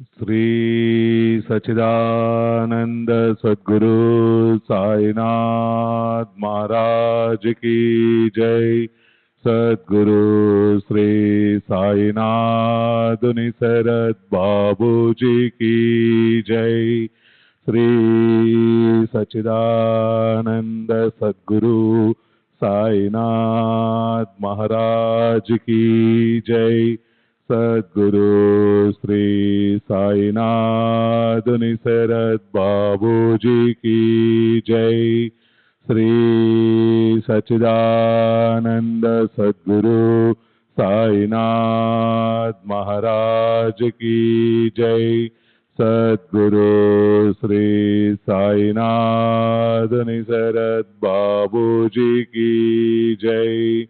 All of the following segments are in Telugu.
श्री सच्चिदानंद सद्गुरु साईनाथ महाराज की जय। सद्गुरु श्री साईनाथ निसरत बाबू जी की जय। श्री सच्चिदानंद सद्गुरु साईनाथ महाराज की जय। सद्गुरु श्री साईनाथ निसरत बाबू जी की जय। श्री सच्चिदानंद सद्गुरु साईनाथ महाराज की जय। सद्गुरु श्री साईनाथ निसरत बाबू जी की जय।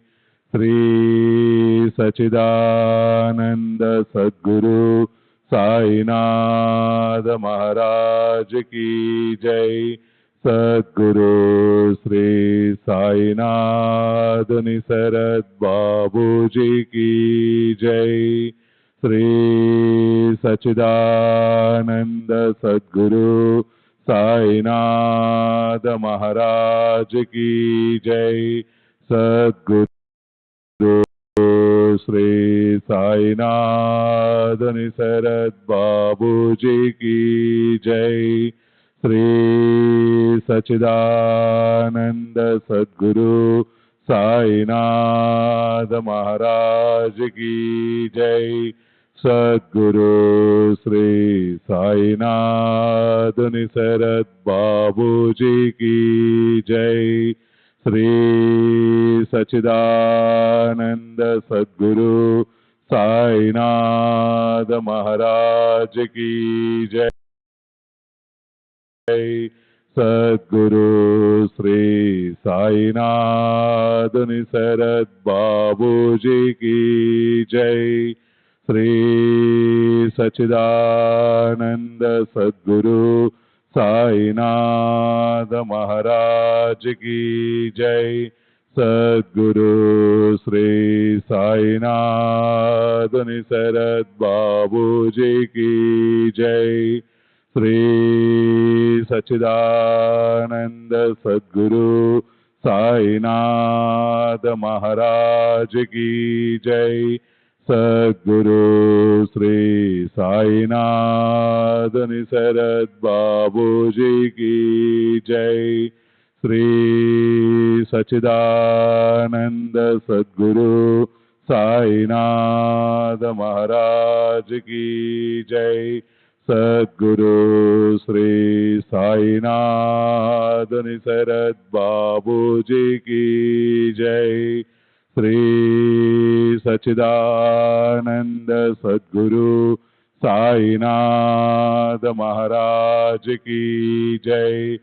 श्री सच्चिदानंद सद्गुरु साईनाथ महाराज की जय। सद्गुरु श्री साईनाथ निसरत बाबू जी की जय। श्री सच्चिदानंद सद्गुरु साईनाथ महाराज की जय। सद्गुरु श्री साईनाथ निसरत बाबू जी की जय। श्री सच्चिदानंद सद्गुरु साईनाथ महाराज की जय। सद्गुरु श्री साईनाथ निसरत बाबू जी की जय। श्री सच्चिदानंद सद्गुरु साईनाथ महाराज की जय। सद्गुरु श्री साईनाथ निसरत बाबू जी की जय। श्री सच्चिदानंद सद्गुरु साईनाथ महाराज की जय। सद्गुरु श्री साईनाथ निसरत बाबू जी की जय। श्री सच्चिदानंद सद्गुरु साईनाथ महाराज की जय। सद्गुरु श्री साईनाथ निसरत बाबू जी की जय। श्री सच्चिदानंद सद्गुरु साईनाथ महाराज की जय। सद्गुरु श्री साईनाथ निसरत बाबू जी की जय। श्री सच्चिदानंद सद्गुरु साईनाथ महाराज की जय।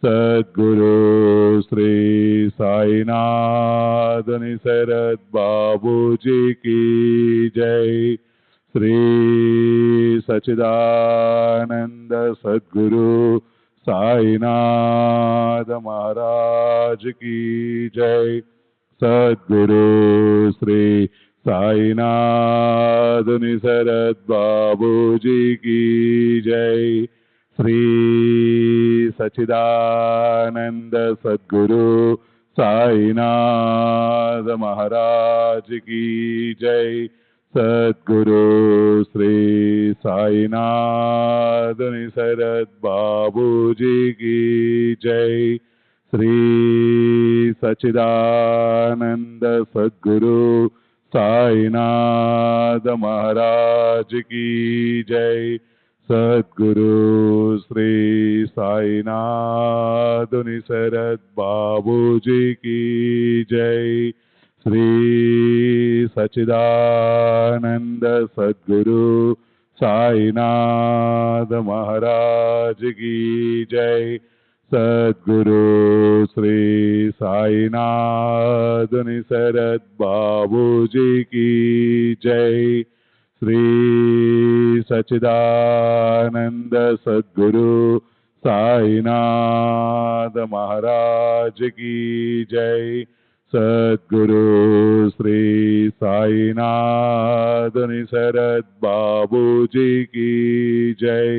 सद्गुरु श्री साईनाथ निसरत बाबू जी की जय। श्री सच्चिदानंद सद्गुरु साईनाथ महाराज की जय। सद्गुरु श्री साईनाथ निसरत बाबू जी की जय। श्री सच्चिदानंद सद्गुरु साईनाथ महाराज की जय। सद्गुरु श्री साईनाथ निसरत बाबू जी की जय। श्री सच्चिदानंद सद्गुरु साईनाथ महाराज की जय। सद्गुरु श्री साईनाथ निसरत बाबू जी की जय। श्री सच्चिदानंद सद्गुरु साईनाथ महाराज की जय। सद्गुरु श्री साईनाथ निसरत बाबू जी की जय। श्री सच्चिदानंद सद्गुरु साईनाथ महाराज की जय। सद्गुरु श्री साईनाथ निसरत बाबू जी की जय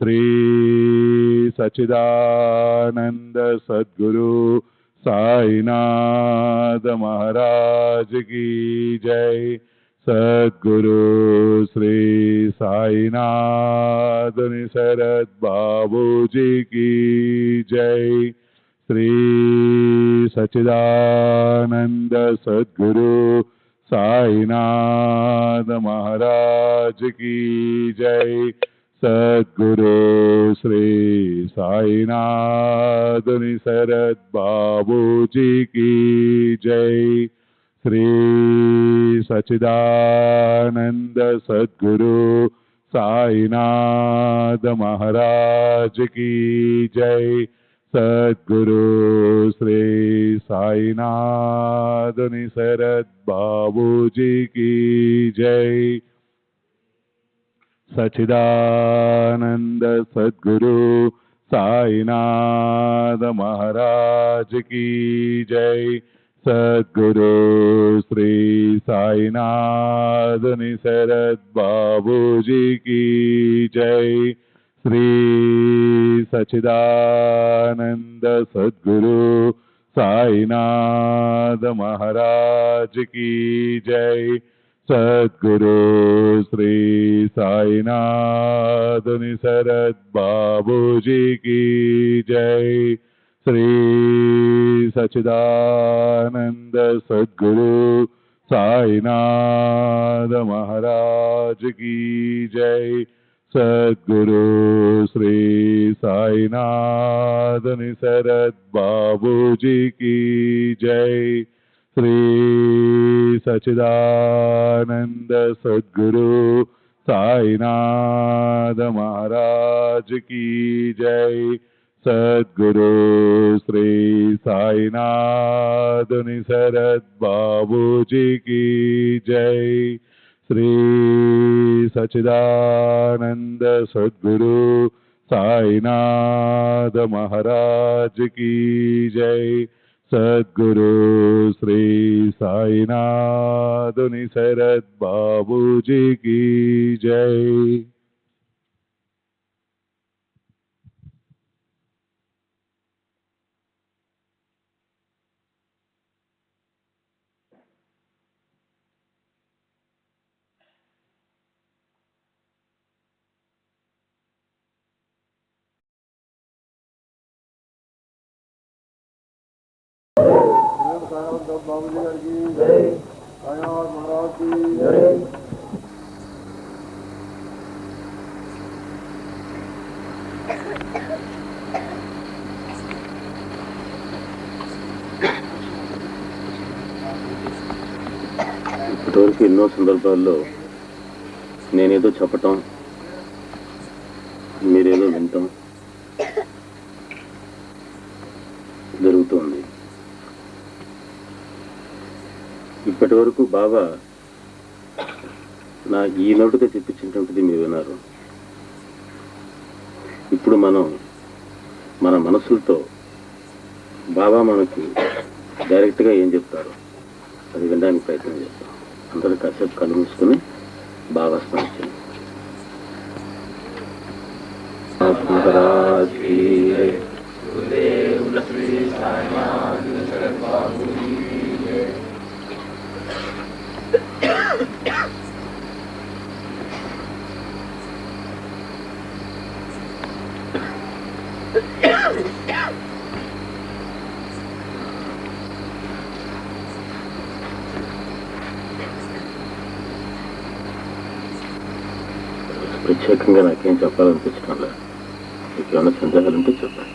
श्री सच्चिदानंद सद्गुरु साईनाथ महाराज की जय सद्गुरु श्री साईनाथ निसरद बाबू जी की जय श्री सच्चिदानंद सद्गुरु साईनाथ महाराज की जय सद्गुरु श्री साईनाथ निसरद बाबू जी की जय श्री सच्चिदानंद सद्गुरु साईनाथ महाराज की जय सद्गुरु श्री साईनाथ निसरद बाबू जी की जय सच्चिदानंद सद्गुरु साईनाथ महाराज की जय सद्गुरु श्री साईनाथ निसरद बाबू जी की जय श्री सच्चिदानंद सद्गुरु साईनाथ महाराज की जय सद्गुरु श्री साईनाथ निसरद बाबू जी की जय श्री सच्चिदानंद सद्गुरु साईनाथ महाराज की जय सद्गुरु श्री साईनाथ निसरद बाबू जी की जय श्री सच्चिदानंद सद्गुरु साईनाथ महाराज की जय सद्गुरु श्री साईनाथ निसरद बाबू जी की जय श्री सच्चिदानंद सद्गुरु साईनाथ महाराज की जय सद्गुरु श्री साईनाथ निसरद बाबू जी की जय। बाबू जी की जय साईनाथ महाराज की जय। ఇప్పటివరకు ఎన్నో సందర్భాల్లో నేనేదో చెప్పటం మీరేదో వింటాం జరుగుతుంది. ఇప్పటి వరకు బాబా నా ఈ నోటితో చెప్పించినటువంటిది మీరు విన్నారు. ఇప్పుడు మనం మన మనసులతో బాబా మనకి డైరెక్ట్గా ఏం చెప్తారో అది వినడానికి ప్రయత్నం చేస్తాం. అందరూ కాసేపు కళ్ళు మూసుకుని బాబా స్మరించండి. ప్రత్యేకంగా నాకేం చెప్పాలనిపించడం లేదు. మీకు ఏమైనా సందేహాలుంటే చెప్పండి.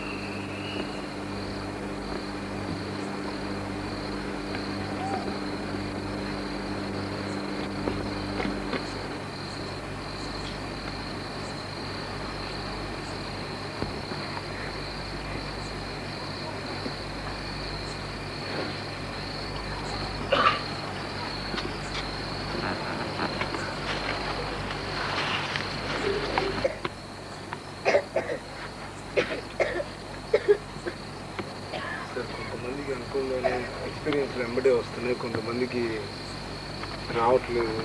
ఎక్స్పీరియన్స్ వెంబడే వస్తున్నాయి, కొంతమందికి రావట్లేదు.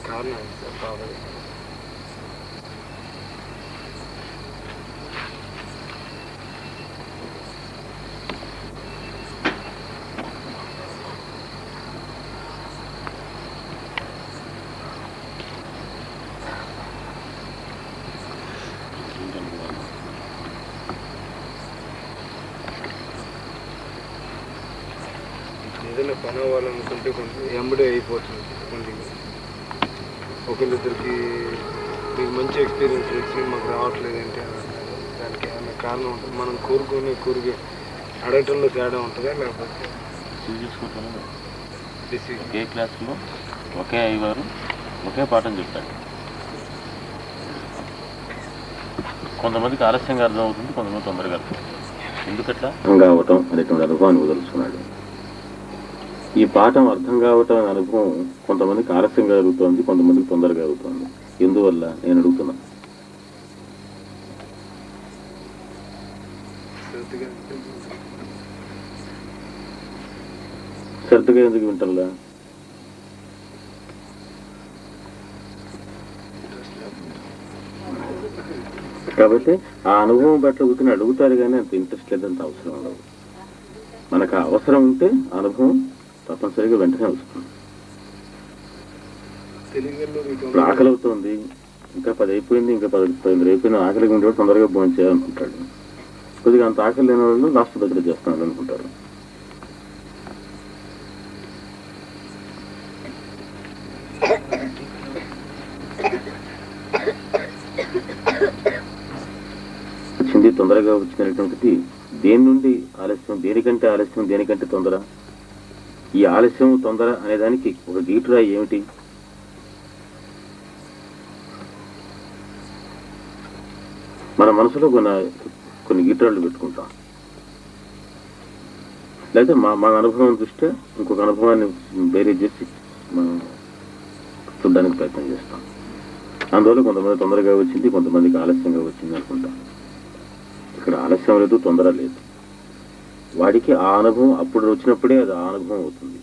కారణం సార్ బాబాయ్ ఏదైనా పని అవ్వాలనుకుంటే కొంచెం ఎంబడే అయిపోతుంది. కొంచెం ఒకరిద్దరికి మీకు మంచి ఎక్స్పీరియన్స్ వచ్చి మాకు రావట్లేదు అంటే దానికి ఏమైనా కారణం ఉంటుంది. మనం కోరిక అడగటంలో తేడా ఉంటుందా లేకపోతే చూసుకోవటంలో ఒకే క్లాస్లో ఒకే అయ్యవారు ఒకే పాఠం చెప్తాడు. కొంతమందికి ఆలస్యంగా అర్థం అవుతుంది, కొంతమంది తొందరగా అర్థం అవుతుంది. ఎందుకట్లా అర్థం కావటం అనేటువంటి అనుభవాన్ని వదులుతున్నాడు. ఈ పాఠం అర్థం కావటం అనే అనుభవం కొంతమందికి ఆలస్యంగా జరుగుతోంది, కొంతమందికి తొందరగా జరుగుతోంది. ఎందువల్ల నేను అడుగుతున్నా. శ్రద్ధగా ఎందుకు వింటంలా? కాబట్టి ఆ అనుభవం పట్ల ఊరిని అడుగుతారు కానీ అంత ఇంట్రెస్ట్ లేదంత అవసరం ఉండదు. మనకు అవసరం ఉంటే అనుభవం తప్పనిసరిగా వెంటనే వస్తుంది. ఇప్పుడు ఆకలి అవుతుంది, ఇంకా 10 అయిపోయింది, ఇంకా 10 అయిపోయింది, ఆకలిగా ఉండేవాడు తొందరగా భోజనం చేయాలనుకుంటాడు. కొద్దిగా అంత ఆకలి లేని వాళ్ళు లాస్ట్ దగ్గర చేస్తున్నాడు అనుకుంటారు. వచ్చింది తొందరగా వచ్చినటువంటిది దేని నుండి ఆలస్యం, దేనికంటే ఆలస్యం, దేనికంటే తొందర? ఈ ఆలస్యం తొందర అనేదానికి ఒక గీటురాయి ఏమిటి? మన మనసులో కొన్ని గీటురాళ్ళు పెట్టుకుంటాం. లేదా మన అనుభవం దృష్ట్యా ఇంకొక అనుభవాన్ని వేరే చేసి మనం చూడడానికి ప్రయత్నం చేస్తాం. అందువల్ల కొంతమంది తొందరగా వచ్చింది, కొంతమందికి ఆలస్యంగా వచ్చింది అనుకుంటాం. ఇక్కడ ఆలస్యం లేదు, తొందర లేదు. వాడికి ఆ అనుభవం అప్పుడు వచ్చినప్పుడే అది ఆ అనుభవం అవుతుంది.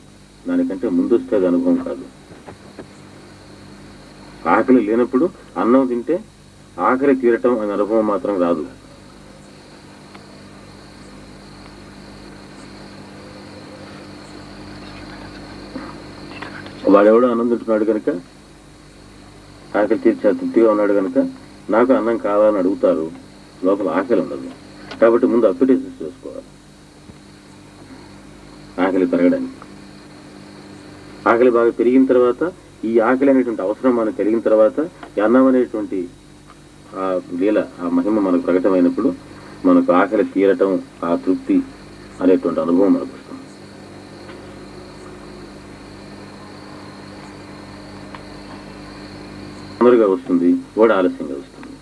దానికంటే ముందు వస్తే అది అనుభవం కాదు. ఆకలి లేనప్పుడు అన్నం తింటే ఆకలి తీరటం అనే అనుభవం మాత్రం రాదు. వాడెవడో అన్నం తింటున్నాడు కనుక, ఆకలి తీర్చే తృప్తిగా ఉన్నాడు కనుక నాకు అన్నం కావాలని అడుగుతారు. లోపల ఆకలి ఉండదు. కాబట్టి ముందు అప్పిటైజెస్ చేసుకోవాలి ఆకలి పెరగడానికి. ఆకలి బాగా పెరిగిన తర్వాత, ఈ ఆకలి అనేటువంటి అవసరం మనకు కలిగిన తర్వాత, ఈ అన్నం అనేటువంటి ఆ లీల, ఆ మహిమ మనకు ప్రకటమైనప్పుడు మనకు ఆకలి తీరటం, ఆ తృప్తి అనేటువంటి అనుభవం మనకు వస్తుంది. తొందరగా వస్తుంది, వాడు ఆలస్యంగా వస్తుంది.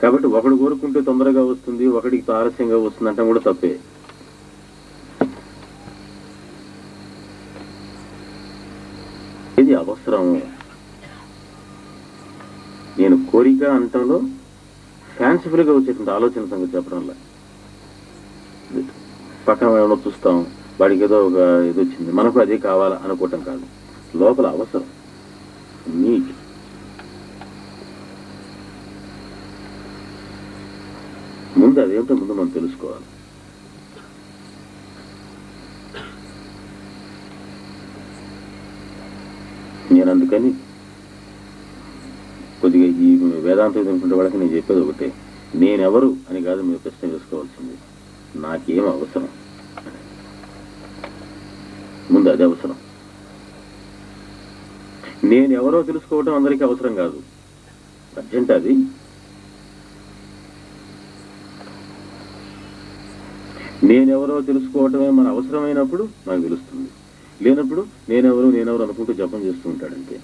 కాబట్టి ఒకడు కోరుకుంటే తొందరగా వస్తుంది, ఒకడికి ఆలస్యంగా వస్తుంది అంటే కూడా తప్పే. ఇది అవసరం. నేను కోరిక అనటంలో ఫ్యాన్సిఫుల్ గా వచ్చేటువంటి ఆలోచన సంగతి చెప్పడంలో పక్కన ఏమో చూస్తాం, వాడికి ఏదో ఇది వచ్చింది, మనకు అదే కావాలా అనుకోవటం కాదు. లోపల అవసరం నీట్. ముందు అదేమిటో ముందు మనం తెలుసుకోవాలి. నేను అందుకని కొద్దిగా ఈ వేదాంతం అనుకుంటే వాళ్ళకి నేను చెప్పేది ఒకటే, నేనెవరు అని కాదు మీరు ప్రశ్న వేసుకోవాల్సింది, నాకేం అవసరం. ముందు అదే అవసరం. నేనెవరో తెలుసుకోవటం అందరికీ అవసరం కాదు, అర్జెంట్. అది నేనెవరో తెలుసుకోవటమే మన అవసరమైనప్పుడు నాకు తెలుస్తుంది. లేనప్పుడు నేనెవరు అనుకుంటూ జపం చేస్తూ ఉంటాడంతే.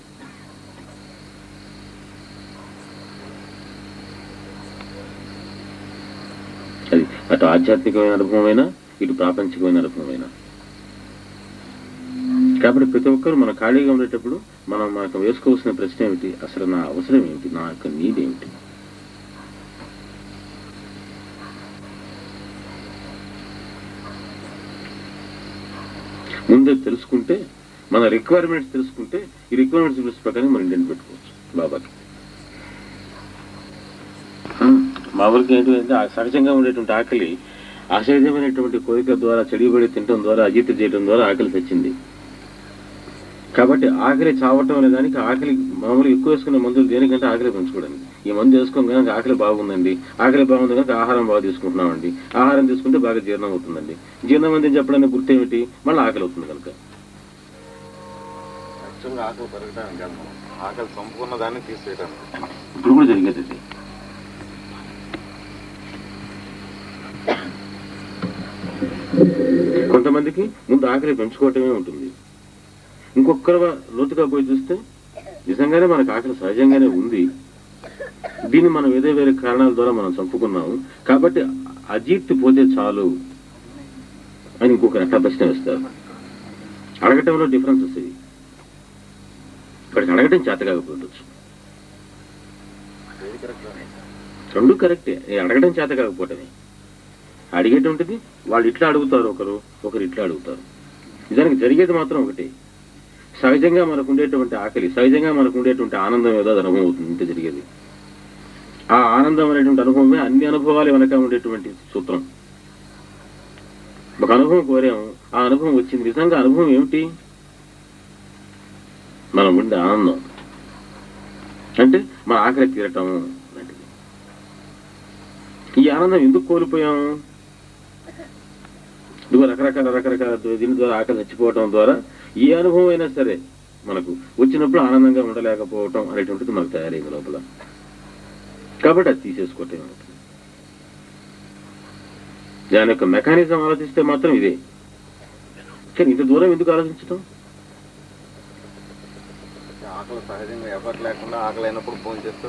అది అటు ఆధ్యాత్మికమైన అనుభవమైనా, ఇటు ప్రాపంచికమైన అనుభవమైనా. కాబట్టి ప్రతి ఒక్కరు మన ఖాళీగా ఉండేటప్పుడు మనకు వేసుకోవాల్సిన ప్రశ్న ఏమిటి? అసలు నా అవసరం ఏమిటి, నా యొక్క నీడ్ ఏమిటి? ముందే తెలుసుకుంటే, మన రిక్వైర్మెంట్స్ తెలుసుకుంటే, ఈ రిక్వైర్మెంట్స్ ప్రకారం మనం ఇండియన్ పెట్టుకోవచ్చు. బాబాకి మామూలుగా ఏంటంటే సహజంగా ఉండేటువంటి ఆకలి అసహజమైనటువంటి కోరిక ద్వారా, చెడిబడి తినడం ద్వారా, అజీర్తి చేయడం ద్వారా ఆకలి తెచ్చింది. కాబట్టి ఆకలి చావటం అనే దానికి ఆకలి మామూలు ఎక్కువ వేసుకునే మందులు దేనికంటే ఆకలి పెంచుకోవడానికి. ఈ మందు వేసుకుని కనుక ఆకలి బాగుందండి, ఆకలి బాగుంది కనుక ఆహారం బాగా తీసుకుంటున్నామండి, ఆహారం తీసుకుంటే బాగా జీర్ణం అవుతుందండి. జీర్ణం అని చెప్పడానికి గుర్తు ఏమిటి? మళ్ళీ ఆకలి అవుతుంది కనుక. ఆకలి పెరగడానికి ఆకలి చంపుకున్న దాన్ని తీసేయడానికి ఇప్పుడు కూడా జరిగేది ఇది. కొంతమందికి ముందు ఆకలి పెంచుకోవటమే ఉంటుంది. ఇంకొకరు లోతుగా పోయి చూస్తే నిజంగానే మనకు ఆకలి సహజంగానే ఉంది, దీన్ని మనం ఏదో వేరే కారణాల ద్వారా మనం చంపుకున్నాము కాబట్టి అజీర్తి పోతే చాలు అని ఇంకొక రెట్టా ప్రశ్న వేస్తారు. అడగటంలో డిఫరెన్స్ వస్తుంది. ఇక్కడికి అడగటం చేత కాకపోవచ్చు, రెండు కరెక్టే. అడగడం చేత కాకపోవటమే. అడిగేటువంటిది వాళ్ళు ఇట్లా అడుగుతారు, ఒకరు ఇట్లా అడుగుతారు. నిజానికి జరిగేది మాత్రం ఒకటే. సహజంగా మనకు ఉండేటువంటి ఆకలి, సహజంగా మనకు ఉండేటువంటి ఆనందం ఏదో అనుభవం అవుతుంది ఇంత జరిగేది. ఆ ఆనందం అనేటువంటి అనుభవమే అన్ని అనుభవాలు వెనక ఉండేటువంటి సూత్రం. ఒక అనుభవం కోరాము, ఆ అనుభవం వచ్చింది. నిజంగా అనుభవం ఏమిటి? మనం ఉండే ఆనందం అంటే మన ఆకలి తీరటం లాంటిది. ఈ ఆనందం ఎందుకు కోల్పోయాము? ఇదిగో రకరకాల దీని ద్వారా ఆకలి చచ్చిపోవటం ద్వారా ఏ అనుభవం అయినా సరే మనకు వచ్చినప్పుడు ఆనందంగా ఉండలేకపోవటం అనేటువంటిది మనకు తయారైంది లోపల. కాబట్టి అది తీసేసుకోవటం అవుతుంది. దాని యొక్క మెకానిజం ఆలోచిస్తే మాత్రం ఇదే. కానీ ఇంత దూరం ఎందుకు ఆలోచించటం? ఆకలి సహజంగా ఎఫర్ట్ లేకుండా ఆకలి అయినప్పుడు ఫోన్ చేస్తే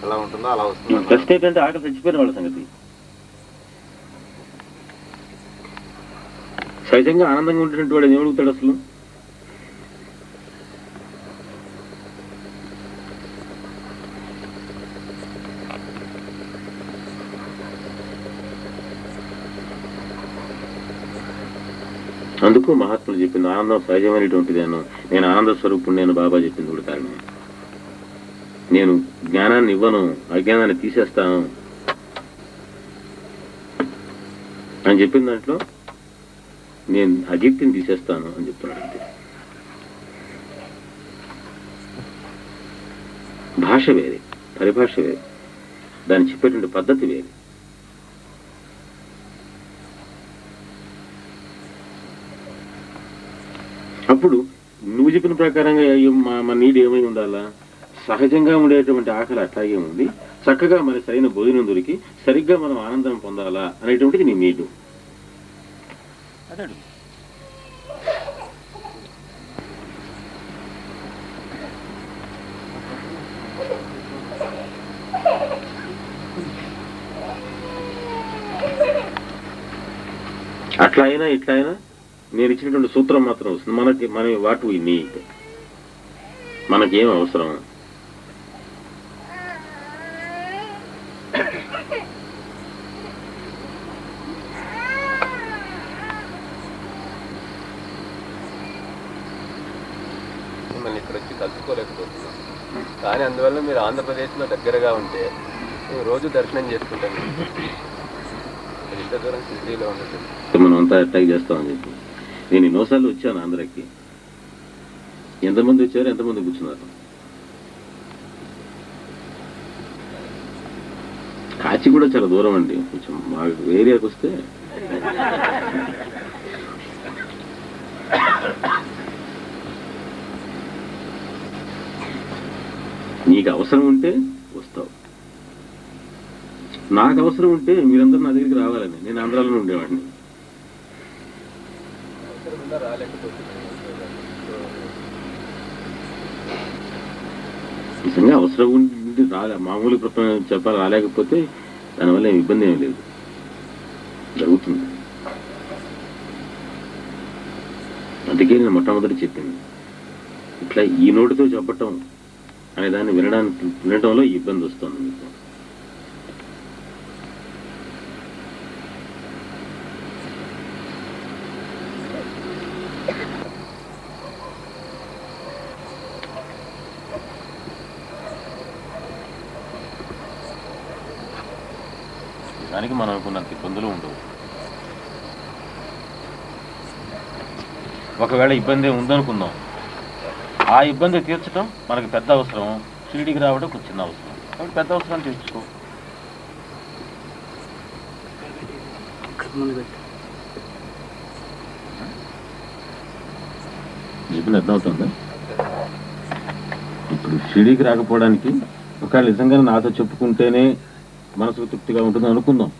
ఎలా ఉంటుందో అలా వస్తుంది. ఫస్ట్ ఏంటంటే ఆకలి చచ్చిపోయిన వాళ్ళ సంగతి. సహజంగా ఆనందంగా ఉండేటువంటి వాడు ఏమడుగుతాడు అసలు? అందుకు మహాత్ములు చెప్పింది ఆనందం సహజమైనటువంటిది. నేను ఆనంద స్వరూపుడు, నేను బాబా చెప్పింది కూడా కారణం. నేను జ్ఞానాన్ని ఇవ్వను, అజ్ఞానాన్ని తీసేస్తాను అని చెప్పిన దాంట్లో నేను అజీర్తిని తీసేస్తాను అని చెప్తున్నాడు. అంతే. భాష వేరే, పరిభాష వేరే, దాన్ని చెప్పేటువంటి పద్ధతి వేరే. అప్పుడు నువ్వు చెప్పిన ప్రకారంగా మన నీడు ఏమై ఉండాలా? సహజంగా ఉండేటువంటి ఆకలి అట్లాగే ఉంది, చక్కగా మరి సరైన భోజనం దొరికి సరిగ్గా మనం ఆనందం పొందాలా అనేటువంటిది నీ నీడు. అతడు అట్లా అయినా ఇట్లా అయినా నేను ఇచ్చినటువంటి సూత్రం మాత్రం వస్తుంది. మన వాట్ వి నీడ్, మనకేం అవసరం. మిమ్మల్ని ఇక్కడ వచ్చి కలుసుకోలేకపోతున్నాం, కానీ అందువల్ల మీరు ఆంధ్రప్రదేశ్లో దగ్గరగా ఉంటే రోజు దర్శనం చేసుకుంటాను. ఇంత దూరం సిటీలో ఉండదు, మనం అంతా అటాక్ చేస్తామని చెప్పి నేను ఎన్నోసార్లు వచ్చాను ఆంధ్రాకి. ఎంతమంది వచ్చారు, ఎంతమంది కూర్చున్నారు? కాచి కూడా చాలా దూరం అండి. కొంచెం మా ఏరియాకి వస్తే నీకు అవసరం ఉంటే వస్తావు, నాకు అవసరం ఉంటే మీరందరూ నా దగ్గరికి రావాలని. నేను ఆంధ్రాలోనే ఉండేవాడిని. నిజంగా అవసరం ఉండి మామూలు చెప్పాలి రాలేకపోతే దానివల్ల ఏమి ఇబ్బంది ఏమి లేదు, జరుగుతుంది. అందుకే నేను మొట్టమొదటి చెప్పింది ఇట్లా ఈ నోటితో చెప్పటం అనే దాన్ని వినడంలో ఇబ్బంది వస్తుంది మీకు. దానికి మనం అనుకున్నంత ఇబ్బందులు ఉండవు. ఒకవేళ ఇబ్బంది ఉందనుకుందాం, ఆ ఇబ్బంది తీర్చడం మనకు పెద్ద అవసరం, షిరిడీకి రావడం ఒక చిన్న అవసరం. కాబట్టి పెద్ద అవసరాన్ని తీర్చుకో. ఇప్పుడు అర్థమవుతుందా? ఇప్పుడు షిరిడీకి రాకపోవడానికి ఒకవేళ నిజంగా నాతో చెప్పుకుంటేనే మనసుకు తృప్తిగా ఉంటుంది అనుకుందాం.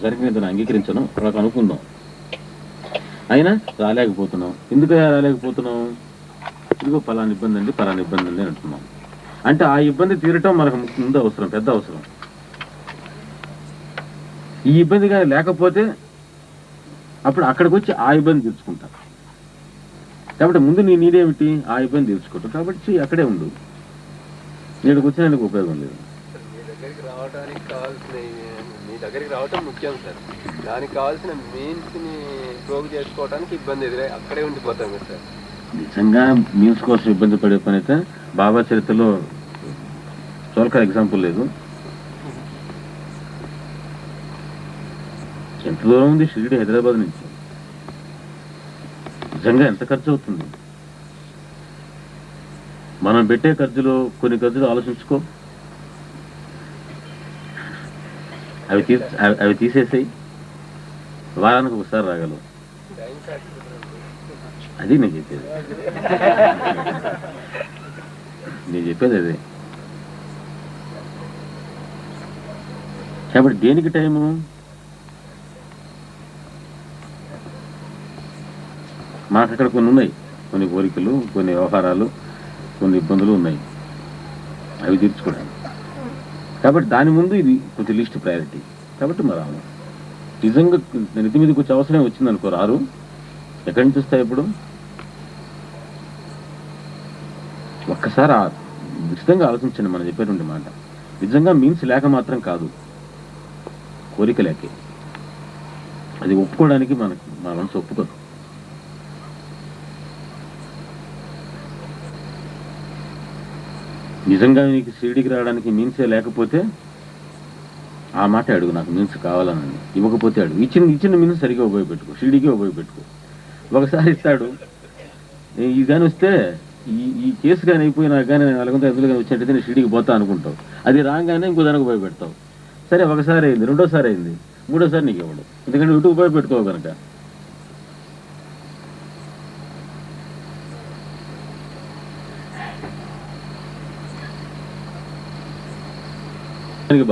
జరిగినది అంగీకరించను నాకు అనుకుందాం. అయినా రాలేకపోతున్నాం. ఎందుకయ్యా రాలేకపోతున్నాం? ఇదిగో పలానా ఇబ్బంది అండి అంటున్నాం. అంటే ఆ ఇబ్బంది తీరటం మనకు ముందు అవసరం, పెద్ద అవసరం. ఈ ఇబ్బంది కానీ లేకపోతే అప్పుడు అక్కడికి వచ్చి ఆ ఇబ్బంది తీర్చుకుంటా. కాబట్టి ముందు నీదేమిటి? ఆ ఇబ్బంది తీర్చుకోవటం. కాబట్టి అక్కడే ఉండు. నేడుకు వచ్చినందుకు ఉపయోగం లేదు. మీ దగ్గరికి రావటం ముఖ్యం సార్. దానికి కావాల్సిన మీన్స్ని ప్రోగు చేసుకోవడానికి ఇబ్బంది ఎదురై అక్కడే ఉండిపోతాం కదా సార్. నిజంగా మీన్స్ కోసం ఇబ్బంది పడే పని అయితే బాబా చరిత్రలో చోల్కా ఎగ్జాంపుల్ లేదు. ఎంత దూరం ఉంది షిరిడి హైదరాబాద్ నుంచి? నిజంగా ఎంత ఖర్చు అవుతుంది? మనం పెట్టే ఖర్చులో కొన్ని ఖర్చులు ఆలోచించుకో. అవి తీసేసాయి. వారానికి ఒకసారి రాగలవు. అది నేను చెప్పేది అదే. కాబట్టి దేనికి టైము? మాకు అక్కడ కొన్ని ఉన్నాయి, కొన్ని కోరికలు, కొన్ని వ్యవహారాలు, కొన్ని ఇబ్బందులు ఉన్నాయి. అవి తీర్చుకోవడానికి. కాబట్టి దాని ముందు ఇది కొంచెం లిస్ట్ ప్రయారిటీ. కాబట్టి మరి నిజంగా నెత్తి మీదకి వచ్చే అవసరం వచ్చిందనుకో, రారు. ఎక్కడి నుంచి వస్తాయి? ఇప్పుడు ఒక్కసారి నిశ్చితంగా ఆలోచించండి. మనం చెప్పేటువంటి మాట నిజంగా మీన్స్ లేక మాత్రం కాదు, కోరిక లేకే. అది ఒప్పుకోవడానికి మన మనసు ఒప్పుకోదు. నిజంగా నీకు షిరిడీకి రావడానికి మీన్సే లేకపోతే ఆ మాట అడుగు, నాకు మీన్స్ కావాలని. ఇవ్వకపోతే అడుగు. ఇచ్చిన మీన్స్ సరిగ్గా ఉపయోగపెట్టుకో, షిరిడీకి ఉపయోగపెట్టుకో. ఒకసారి ఇస్తాడు. ఇది కానీ వస్తే ఈ కేసు కానీ అయిపోయినా కానీ 400 కానీ వచ్చినట్టయితే నేను షిరిడీకి పోతా అనుకుంటావు. అది రాగానే ఇంకో దానికి ఉపయోగపెడతావు. సరే, ఒకసారి అయింది, రెండోసారి అయింది, మూడోసారి నీకు ఇవ్వడు. ఎందుకంటే ఇటు ఉపయోగపెట్టుకోవు కనుక.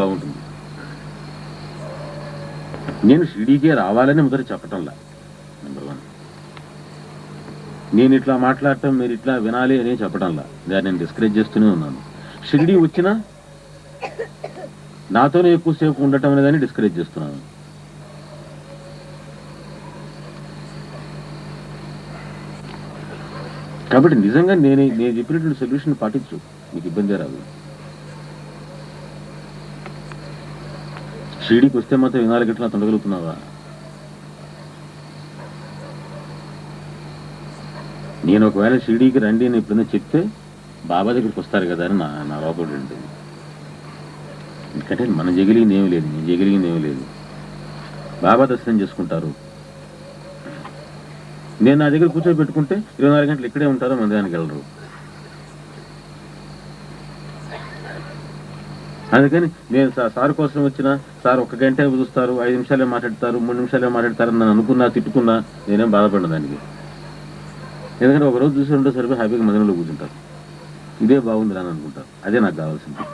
బాగుంటుంది. నేను షిరిడీకే రావాలని మొదట చెప్పటంలా. నెంబర్ 1, నేను ఇట్లా మాట్లాడటం మీరు ఇట్లా వినాలి అని చెప్పటంలా. దాన్ని నేను డిస్కరేజ్ చేస్తూనే ఉన్నాను. షిరిడీ వచ్చినా నాతోనే ఎక్కువసేపు ఉండటం అనేదాన్ని డిస్కరేజ్ చేస్తున్నాను. కాబట్టి నిజంగా నేను చెప్పినటువంటి సొల్యూషన్ పాటించు, మీకు ఇబ్బంది రాదు. షిరిడీకి వస్తే మాత్రం 4 గంటల ఉండగలుగుతున్నావా? నేను ఒకవేళ షిరిడీకి రండి అని ఎప్పుడైనా చెప్తే బాబా దగ్గరికి వస్తారు కదా అని నా లోపల ఉంటుంది. ఎందుకంటే మనం జగిలింది ఏమీ లేదు, నేను జగిలింది ఏమీ లేదు. బాబా దర్శనం చేసుకుంటారు. నేను నా దగ్గర కూర్చోబెట్టుకుంటే 24 గంటలు ఇక్కడే ఉంటారో మందిరానికి వెళ్ళరు. అందుకని నేను సార్ కోసం వచ్చినా సార్ 1 గంటే చూస్తారు, 5 నిమిషాలే మాట్లాడతారు, 3 నిమిషాలే మాట్లాడతారని నన్ను అనుకున్నా, తిట్టుకున్నా నేనేం బాధపడ్డా దానికి. ఎందుకంటే ఒకరోజు చూసి రెండోసారి హ్యాపీగా మందిరంలో కూర్చుంటారు. ఇదే బాగుంది అని అనుకుంటారు. అదే నాకు కావాల్సింది.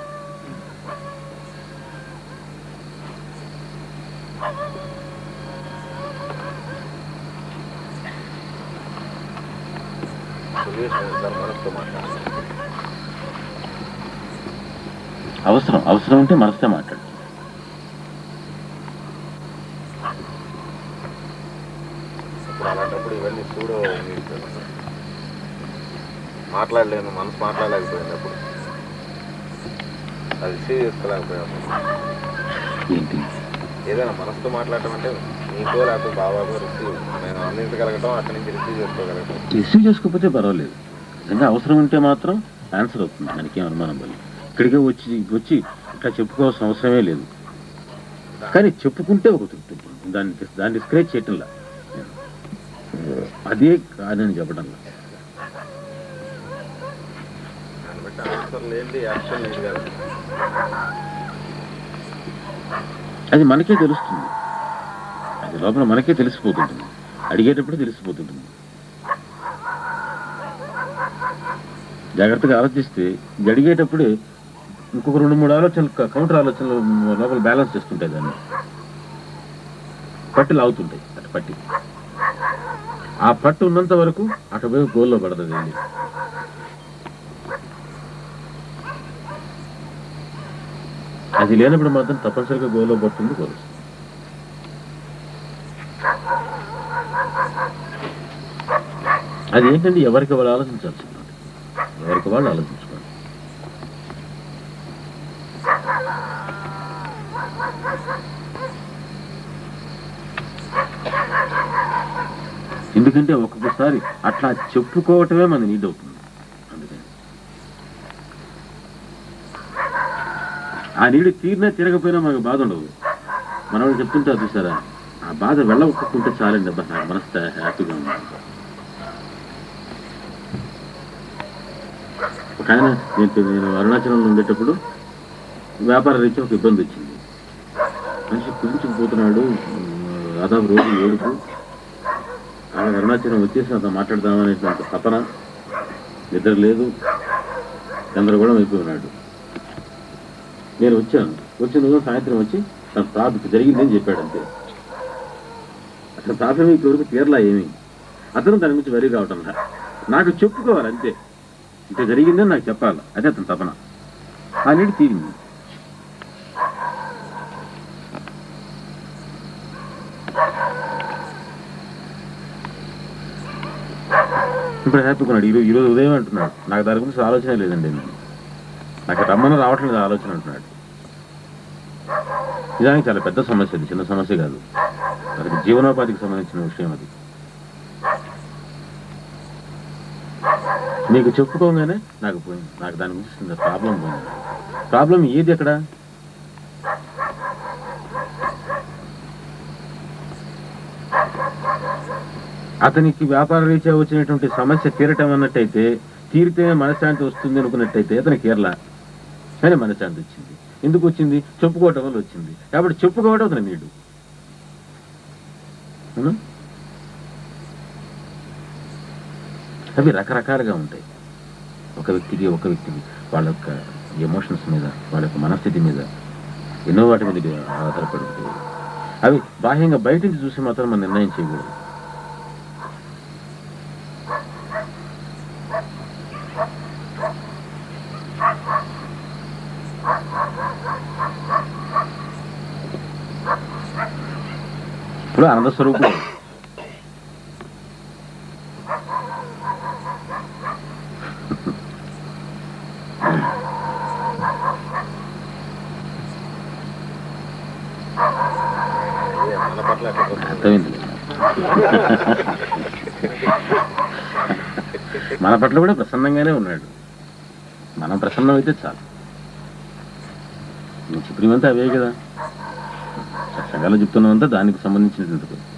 అవసరం ఉంటే మనసుతో మాట్లాడు. అలాంటప్పుడు ఇవన్నీ చూడో మాట్లాడలేను, మనసు మాట్లాడలేకపోయింది. అప్పుడు అది రిసీవ్ చేసుకోలేకపోయాము. ఏంటి ఏదైనా మనసుతో మాట్లాడటం అంటే నీకో లేకపోతే బాబాకో రిసీవ్ నేను అందించగలగటం, అక్కడి నుంచి రిసీవ్ చేసుకోగలగటం. రిసీవ్ చేసుకోకపోతే పర్వాలేదు. నిజంగా అవసరం ఉంటే మాత్రం ఆన్సర్ అవుతుంది. మనకేం అనుమానం పని. ఇక్కడికే వచ్చి ఇట్లా చెప్పుకోవాల్సిన అవసరమే లేదు. కానీ చెప్పుకుంటే ఒక తృప్తి. దాన్ని డిస్కరేజ్ చేయటంలా, అదే కాదని చెప్పడంలా. ఆన్సర్ లేనిది యాక్షన్ లేదు కదా. అది మనకే తెలుస్తుంది, అది లోపల మనకే తెలిసిపోతుంటుంది, అడిగేటప్పుడు తెలిసిపోతుంటుంది. జాగ్రత్తగా ఆలోచిస్తే అడిగేటప్పుడే ఇంకొక 2-3 ఆలోచనలు, కౌంటర్ ఆలోచనలు లోపల బ్యాలెన్స్ చేస్తుంటాయి, దాన్ని పట్టి లాగుతుంటాయి. అటు పట్టి ఆ పట్టు ఉన్నంత వరకు అటువైపు గోల్లో పడుతుంది. వెళ్ళి అది లేనప్పుడు మాత్రం తప్పనిసరిగా గోల్లో పడుతుంది, గోలుస్తుంది. అది ఏంటంటే ఎవరికి వాళ్ళు ఆలోచించాల్సి ఉన్నది, ఎవరికి వాళ్ళు ఆలోచించుకోవాలి. ఎందుకంటే ఒక్కొక్కసారి అట్లా చెప్పుకోవటమే మన నీడ్ అవుతుంది. అందుకని ఆ నీడు తీరినా తిరగపోయినా మనకు బాధ ఉండదు. మన వాళ్ళు చెప్తుంటారు చూసారా, ఆ బాధ వెళ్ళకుంటే చాలండి, అబ్బా నాకు మనసు హ్యాపీగా ఉంది. ఒక ఆయన నేను అరుణాచలంలో ఉండేటప్పుడు వ్యాపార రీత్యా ఒక ఇబ్బంది వచ్చింది. మనిషి కుదించుకుపోతున్నాడు, దాదాపు రోజు ఏడుపు. ఆయన అరుణాచలం వచ్చేసి అంత మాట్లాడదామనేటువంటి తపన, నిద్ర లేదు, గందరగోళం అయిపోయినాడు. నేను వచ్చాను, వచ్చిన రోజు సాయంత్రం వచ్చి తన ప్రాబ్లం జరిగిందని చెప్పాడు. అంతే, అసలు ప్రాబ్లం ఇప్పటివరకు తీరలా ఏమి. అతను దాని గురించి వరి కావటంలా, నాకు చెప్పుకోవాలి అంతే, ఇంత జరిగిందని నాకు చెప్పాలి, అదే అతని తపన. ఆ నీటి తీరింది. ఇప్పుడు హ్యాపీగా ఉన్నాడు. ఈరోజు ఉదయం అంటున్నాడు, నాకు దాని గురించి ఆలోచన లేదండి, నాకు రమ్మని రావట్లేదు ఆలోచన అంటున్నాడు. నిజానికి చాలా పెద్ద సమస్య, అది చిన్న సమస్య కాదు, మనకి జీవనోపాధికి సంబంధించిన విషయం అది. నీకు చెప్పుకోగానే నాకు పోయింది, నాకు దాని గురించి ప్రాబ్లం పోయింది. ప్రాబ్లం ఏది ఎక్కడ? అతనికి వ్యాపార రీత్యా వచ్చినటువంటి సమస్య తీరటం అన్నట్టయితే, తీరితే మనశ్శాంతి వస్తుంది అనుకున్నట్టయితే అతని కేరళ కానీ మనశ్శాంతి వచ్చింది. ఎందుకు వచ్చింది? చెప్పుకోవటం వల్ల వచ్చింది. కాబట్టి చెప్పుకోవడం అతని నీడు. అవి రకరకాలుగా ఉంటాయి. ఒక వ్యక్తికి వాళ్ళ యొక్క ఎమోషన్స్ మీద, వాళ్ళ యొక్క మనస్థితి మీద, ఎన్నో వాటి మీద ఆధారపడుతుంది. అవి బాహ్యంగా బయట నుంచి చూసి మాత్రం మనం నిర్ణయం చేయకూడదు. ఇప్పుడు ఆనంద స్వరూపుడు మన పట్ల కూడా ప్రసన్నంగానే ఉన్నాడు. మనం ప్రసన్నం అయితే చాలు. సుప్రీమంతా అవే కదా, సంఘాలు చెప్తున్నామంతా దానికి సంబంధించినటువంటి.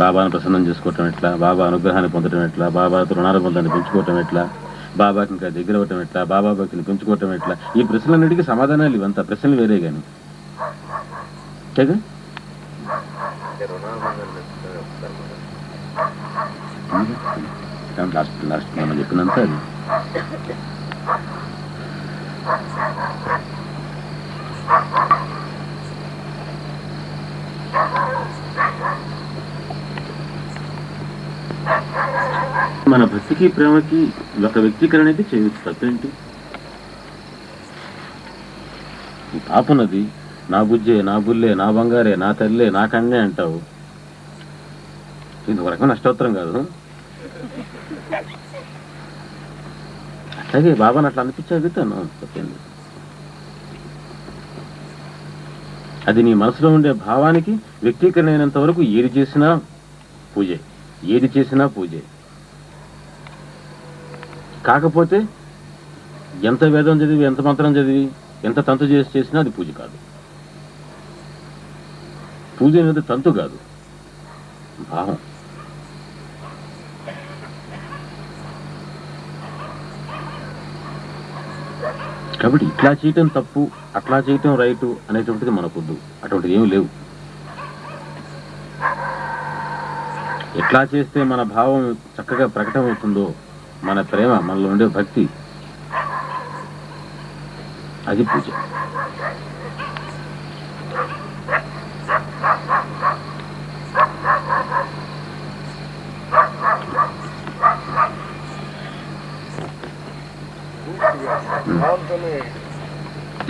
బాబాను ప్రసన్నం చేసుకోవటం ఎట్లా, బాబా అనుగ్రహాన్ని పొందడం ఎట్లా, బాబాతో రుణానుబంధాన్ని పెంచుకోవటం ఎట్లా, బాబాకి ఇంకా దగ్గర అవ్వటం ఎట్లా, బాబా భక్తిని పెంచుకోవటం ఎట్లా, ఈ ప్రశ్నలన్నిటికీ సమాధానాలు ఇవంతా ప్రశ్నలు వేరే కానీ లాస్ట్ మనం చెప్పినంత అది. మన భక్తికి ప్రేమకి ఒక వ్యక్తీకరణ అయితే చేయవచ్చు, తప్పేంటి? పాపనది నా బుజ్జే, నా బుల్లే, నా బంగారే, నా తల్లే, నా కన్నే అంటావు. ఇది ఒక రకం నష్టోత్తరం కాదు. అట్లాగే బాబాని అట్లా అనిపించగలుగుతాను, తప్పేంటి? అది నీ మనసులో ఉండే భావానికి వ్యక్తీకరణ అయినంత వరకు ఏది చేసినా పూజే, ఏది చేసినా పూజే. కాకపోతే ఎంత వేదం చదివి, ఎంత మంత్రం చదివి, ఎంత తంతు చేసినా అది పూజ కాదు. పూజ అనేది తంతు కాదు, భావం. కాబట్టి ఇట్లా చేయటం తప్పు, అట్లా చేయటం రైటు అనేటువంటిది మనకొద్దు. అటువంటిది ఏమి లేవు. ఎట్లా చేస్తే మన భావం చక్కగా ప్రకటమవుతుందో, మన ప్రేమ, మనలో ఉండే భక్తి, అది పూజ.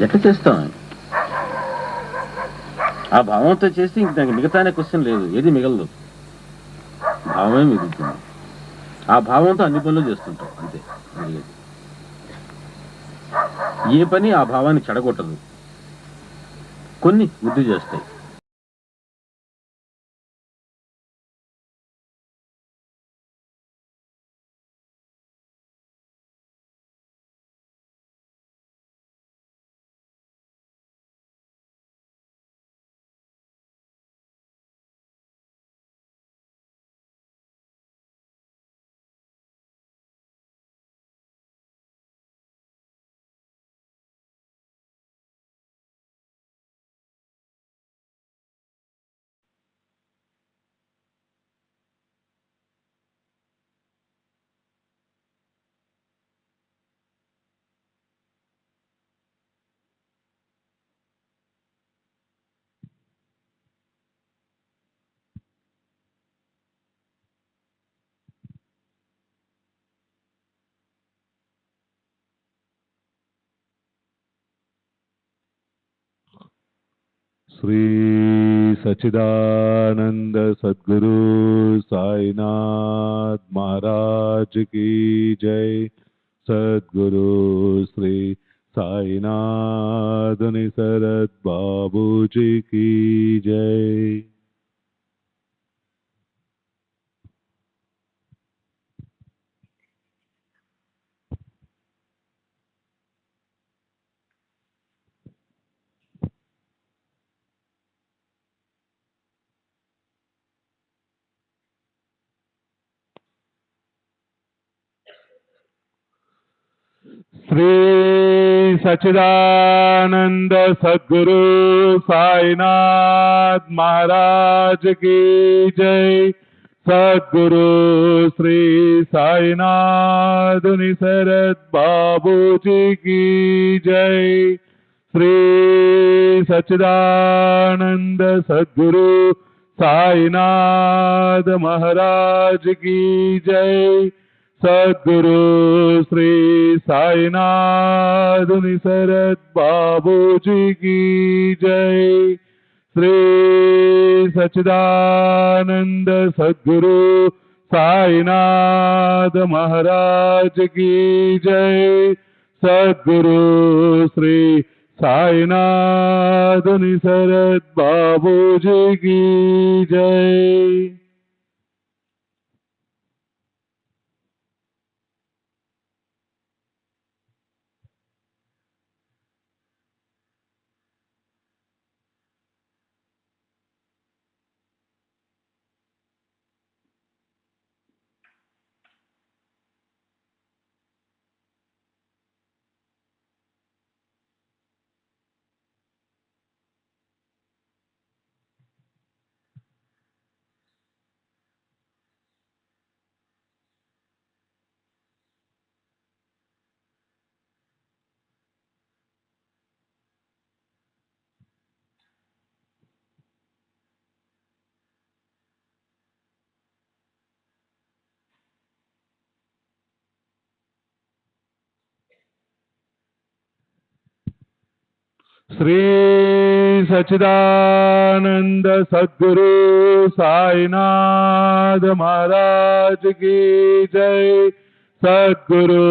ఎట్లా చేస్తాం? ఆ భావంతో చేస్తే ఇంక దానికి మిగతానే క్వశ్చన్ లేదు, ఏది మిగలదు, భావమే మిగులుతుంది. ఆ భావంతో అన్ని పనులు చేస్తుంటాం, అంతే. ఏ పని ఆ భావాన్ని చెడగొట్టదు, కొన్ని వృద్ధి చేస్తాయి. श्री सच्चिदानंद सद्गुरु साईनाथ महाराज की जय। सद्गुरु श्री साईनाथ निसरद बाबू जी की जय। श्री सच्चिदानंद सद्गुरु साईनाथ महाराज की जय। सद्गुरु श्री साईनाथ निसरद बाबू जी की जय। श्री सच्चिदानंद सद्गुरु साईनाथ महाराज की जय। सद्गुरु श्री साईनाथ निसरद बाबू जी की जय। श्री सच्चिदानंद सद्गुरु साईनाथ महाराज की जय। सद्गुरु श्री साईनाथ निसरद बाबू जी की जय। श्री सच्चिदानंद सद्गुरु साईनाथ महाराज की जय। सद्गुरु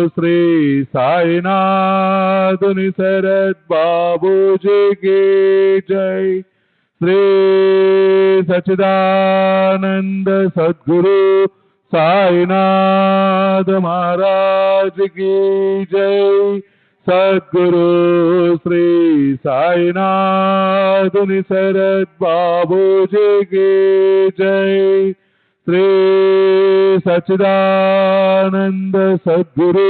श्री साईनाथ निसरद बाबू जी की जय। श्री सच्चिदानंद सद्गुरु साईनाथ महाराज की जय। सद्गुरु श्री साईनाथ निसरद बाबू जी की जय। श्री सच्चिदानंद सद्गुरु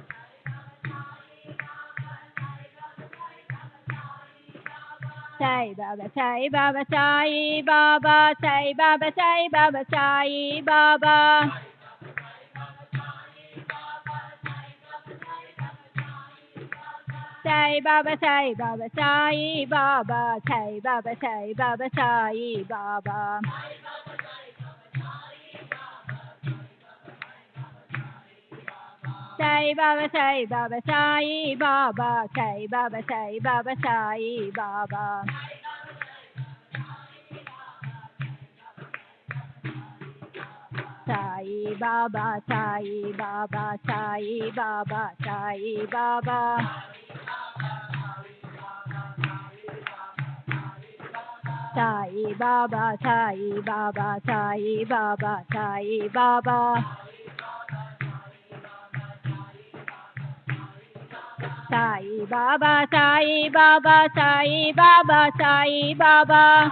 Sai Baba, Sai Baba, Sai Baba, Sai Baba, Sai Baba, Sai Baba. Sai Baba, Sai Baba, Sai Baba, Sai Baba, Sai Baba, Sai Baba. Sai Baba, Sai Baba, Sai Baba, Sai Baba, Sai Baba, Sai Baba. Sai Baba, Sai Baba, Sai Baba, Sai Baba. Sai Baba, Sai Baba, Sai Baba, Sai Baba. Sai Baba, Sai Baba, Sai Baba, Sai Baba.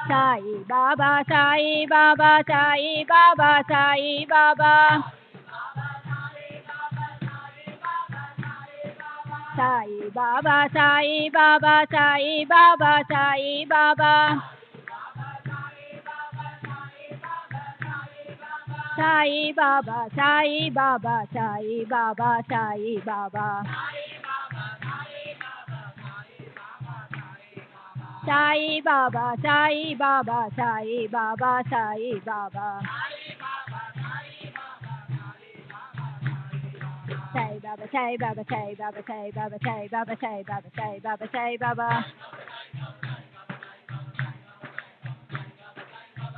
Sai Baba, Sai Baba, Sai Baba, Sai Baba. Sai Baba, Sai Baba, Sai Baba, Sai Baba. Sai Baba, Sai Baba, Sai Baba, Sai Baba. Sai Baba, Sai Baba, Sai Baba, Sai Baba. Sai Baba, Sai Baba, Sai Baba, Sai Baba, Sai Baba, Sai Baba, Sai Baba, Sai Baba.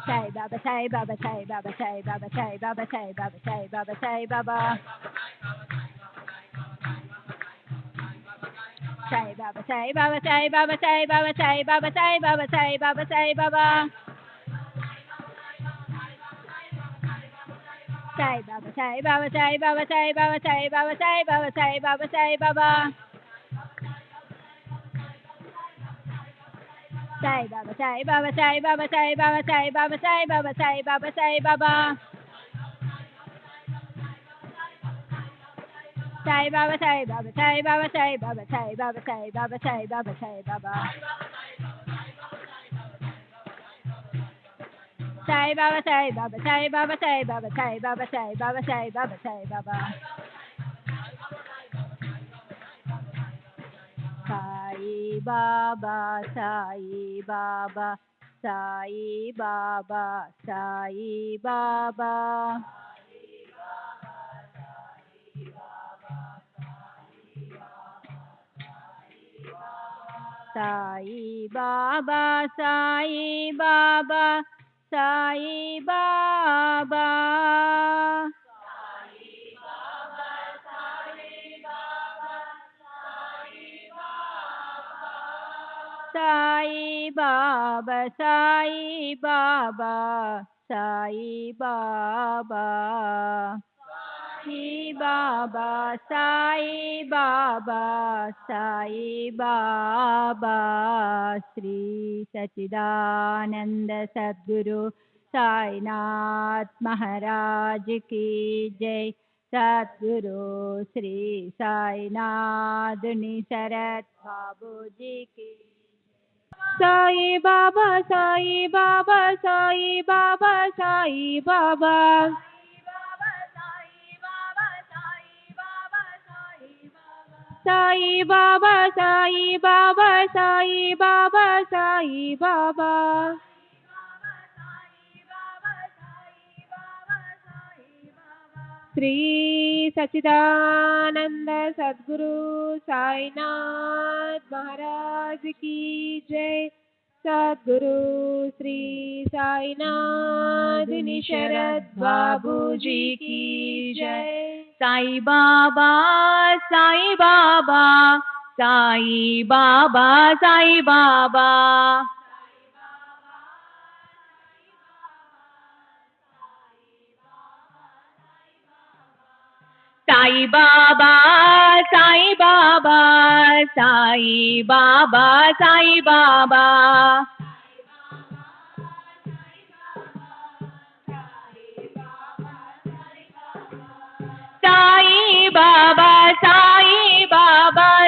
Sai Baba, Sai Baba, Sai Baba, Sai Baba, Sai Baba, Sai Baba, Sai Baba, Sai Baba. Sai Baba, Sai Baba, Sai Baba, Sai Baba, Sai Baba, Sai Baba, Sai Baba, Sai Baba. Sai Baba, Sai Baba, Sai Baba, Sai Baba, Sai Baba, Sai Baba, Sai Baba, Sai Baba. Sai Baba, Sai Baba, Sai Baba, Sai Baba, Sai Baba, Sai Baba, Sai Baba, Sai Baba. Sai Baba, Sai Baba, Sai Baba, Sai Baba, Sai Baba, Sai Baba, Sai Baba, Sai Baba. Sai Baba, Sai Baba, Sai Baba, Sai Baba, Sai Baba, Sai Baba, Sai Baba, Sai Baba. Sai Baba, Sai Baba, Sai Baba, Sai Baba. Sai Baba, Sai Baba, Sai Baba. Sai Baba, Sai Baba, Sai Baba. Sai Baba, Sai Baba, Sai Baba. Sri Sachidananda Sadguru Sainath Maharaj Ki Jai. Sadguru Sri Sainath Nisarat Babuji Ki. Sai Baba, Sai Baba, Sai Baba, Sai Baba. Sai Baba, Sai Baba, Sai Baba, Sai Baba. Sri Sachidananda Sadguru Sainath Maharaj Ki Jai. Sadguru Sri Sainath Nisharat Babuji Ki Jai. Sai Baba, Sai Baba, Sai Baba, Sai Baba. Sai Baba, Sai Baba, Sai Baba, Sai Baba. Sai Baba, Sai Baba,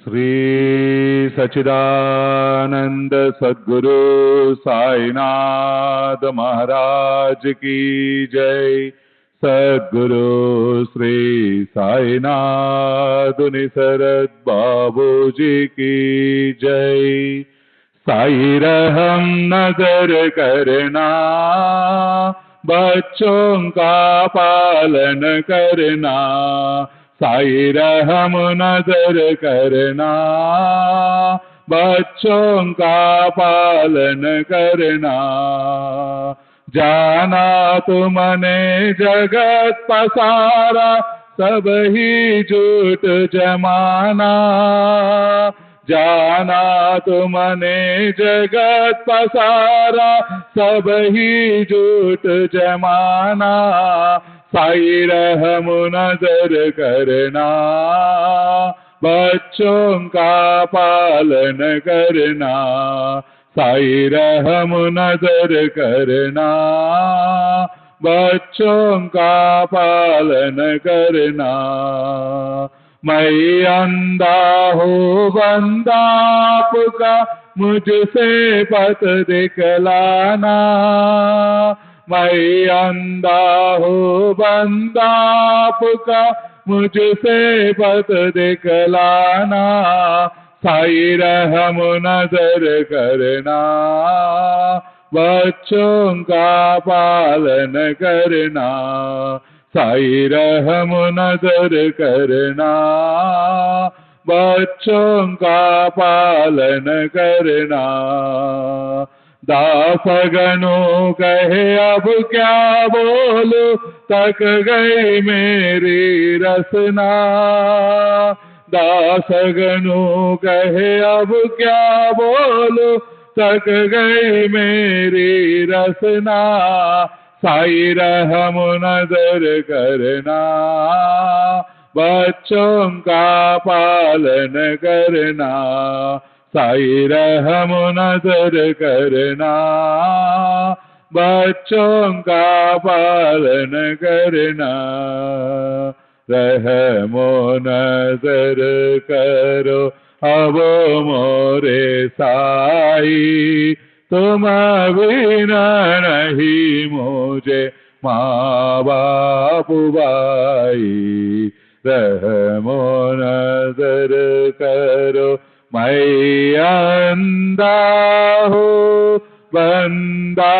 Shri सच्चिदानंद सद्गुरु साईनाथ महाराज की जय। सद्गुरु श्री साईनाथ निसरद बाबू जी की जय। साई रहम नजर करना, बच्चों का पालन करना। साई रहम नजर करना, बच्चों का पालन करना। जाना तुमने जगत पसारा, सब ही झूठ जमाना। जाना तुमने जगत पसारा, सब ही झूठ जमाना। साई रहम नजर करना, बच्चों का पालन करना। साई रहम नजर करना, बच्चों का पालन करना। मैं अंधा हूँ बंदा आपका, मुझसे पथ दिखलाना। मैं अंधा हूँ बंदा आपका, मुझसे पथ दिखलाना। साई रहम नजर करना, बच्चों का पालन करना। साई रहम नजर करना, बच्चों का पालन करना। दासगणों कहे अब क्या बोलूं, तक गई मेरी रसना। दासगणों कहे अब क्या बोलूं, तक गई मेरी रसना। साई रहम नजर करना, बच्चों का पालन करना। साई रहम नजर करना, बच्चों का पालन करना। रहमो नजर करो अब मोरे साई, तुम बिना नहीं मुझे माँ बाप भाई। रहमो नजर करो मैं अंधा हूँ बंदा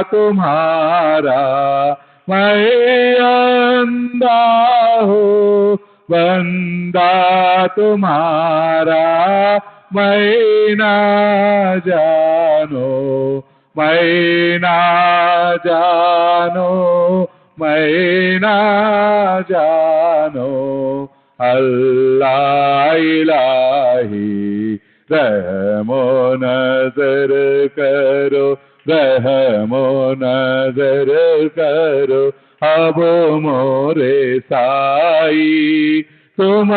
तुम्हारा। मैं अंधा हूँ बंदा तुम्हारा। मैं ना जानो, मैं ना जानो, मैं ना जानो। अल्लाह इलाही रहमो नजर करो, रहमो नजर करो अब मोरे साई। तुम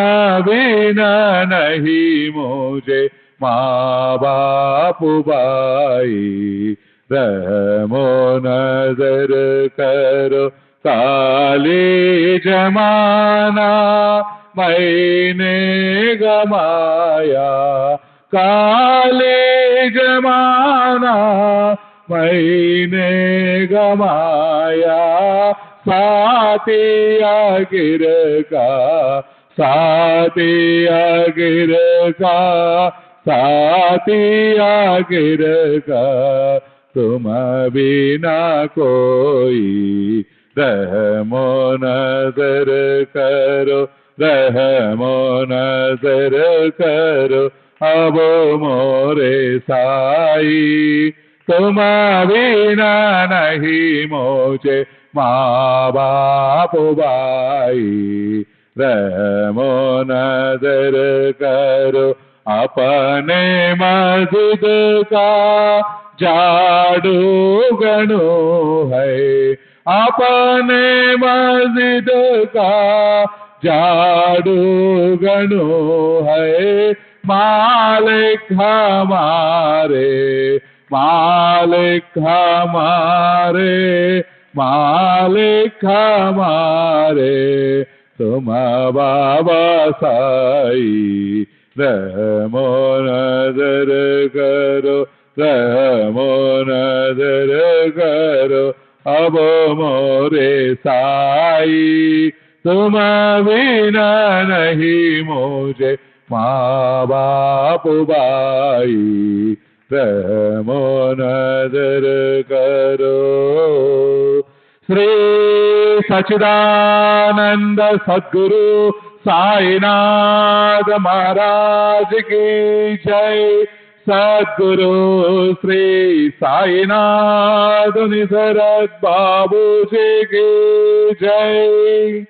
बिना नहीं मुझे माँ बाप भाई। रहमो नजर करो काली जमाना मैंने गमाया। काली जमाना मैंने गमाया। साथिया गिर का, साथिया गिर का, साथिया गिर का। तुम बिना कोई रहमो नजर करो, रहमो नजर करो अब मोरे साई। तुम बिना नहीं मुझे माँ बाप भाई। रहमो नजर करो अपने मस्जिद का झाड़ू गणो है। अपने मस्जिद का झाड़ू गणो है। मालिक हमारे, मालिक हमारे, मालिक हमारे। तुम बाबा साई रमो नजर करो, रमो नजर करो, अब मोरे साई, तुम बिना नहीं मुझे माँ बाप भाई, रमो नजर करो। श्री सच्चिदानंद सद्गुरु साईनाथ महाराज की जय। सद्गुरु श्री साईनाथ निसरद बाबू जी की जय।